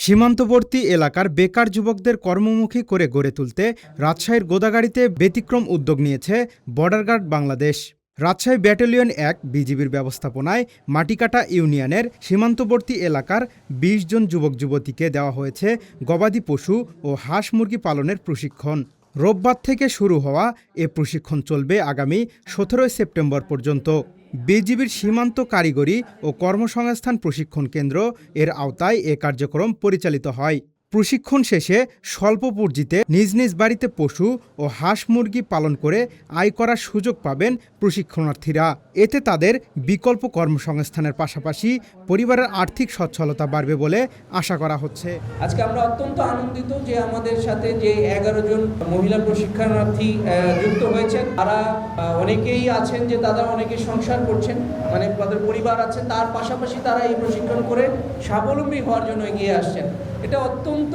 সীমান্তবর্তী এলাকার বেকার যুবকদের কর্মমুখী করে গড়ে তুলতে রাজশাহীর গোদাগাড়ীতে ব্যতিক্রম উদ্যোগ নিয়েছে border guard Bangladesh. Rajshahi battalion ১ বিজিবির ব্যবস্থাপনায় মাটিকাটা ইউনিয়নের সীমান্তবর্তী এলাকার ২০ জন যুবক যুবতীকে দেওয়া হয়েছে গবাদি পশু ও হাঁস মুরগি পালনের প্রশিক্ষণ। রোববার থেকে শুরু হওয়া এ প্রশিক্ষণ চলবে আগামী ১৭ সেপ্টেম্বর পর্যন্ত। বিজিবির সীমান্ত কারিগরি ও কর্মসংস্থান প্রশিক্ষণ কেন্দ্র এর আওতায় এ কার্যক্রম পরিচালিত হয়। প্রশিক্ষণ শেষে স্বল্প পুঁজিতে নিজ নিজ বাড়িতে পশু ও হাঁস মুরগি পালন করে আয় করার সুযোগ পাবেন প্রশিক্ষণার্থীরা। এতে তাদের বিকল্প কর্মসংস্থানের পাশাপাশি পরিবারের আর্থিক সচ্ছলতা বাড়বে বলে আশা করা হচ্ছে। আজকে আমরা অত্যন্ত আনন্দিত যে আমাদের সাথে যে 11 জন মহিলা প্রশিক্ষণার্থী যুক্ত হয়েছেন। তারা অনেকেই আছেন যে তারা অনেকে সংসার করছেন, মানে তাদের পরিবার আছে, তার পাশাপাশি তারা এই প্রশিক্ষণ করে স্বাবলম্বী হওয়ার জন্য এগিয়ে আসছেন। এটা অত্যন্ত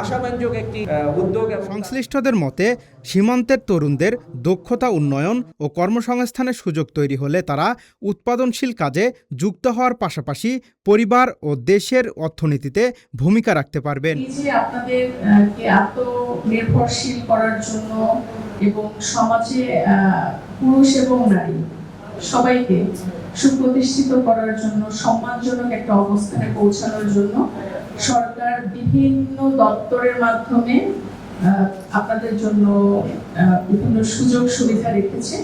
আশাব্যঞ্জক একটি উদ্যোগ। সংশ্লিষ্টদের মতে সীমান্তের তরুণদের দক্ষতা উন্নয়ন ও কর্মসংস্থানের সুযোগ তৈরি হলে তারা উৎপাদনশীল কাজে যুক্ত হওয়ার পাশাপাশি পরিবার ও দেশের অর্থনীতিতে ভূমিকা রাখতে পারবেন। আপনাদেরকে আত্মনির্ভরশীল করার জন্য এবং সমাজে পুরুষ এবং নারী সবাইকে সুপ্রতিষ্ঠিত করার জন্য, সম্মানজনক একটা অবস্থানে পৌঁছানোর জন্য সরকার বিভিন্ন দপ্তরের মাধ্যমে আপনাদের জন্য বিভিন্ন সুযোগ সুবিধা রেখেছে।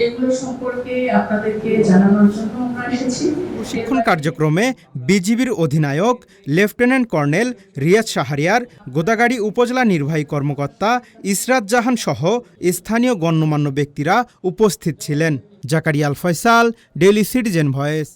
এগুলো সম্পর্কে আপনাদেরকে জানানোর জন্য আমরা এসেছি। প্রশিক্ষণ কার্যক্রমে বিজিবির অধিনায়ক লেফটেন্যান্ট কর্নেল রিয়াজ শাহরিয়ার, গোদাগাড়ী উপজেলা নির্বাহী কর্মকর্তা ইসরাত জাহান সহ স্থানীয় গণ্যমান্য ব্যক্তিরা উপস্থিত ছিলেন। জাকারিয়া আল ফয়সাল, ডেইলি সিটিজেন ভয়েস।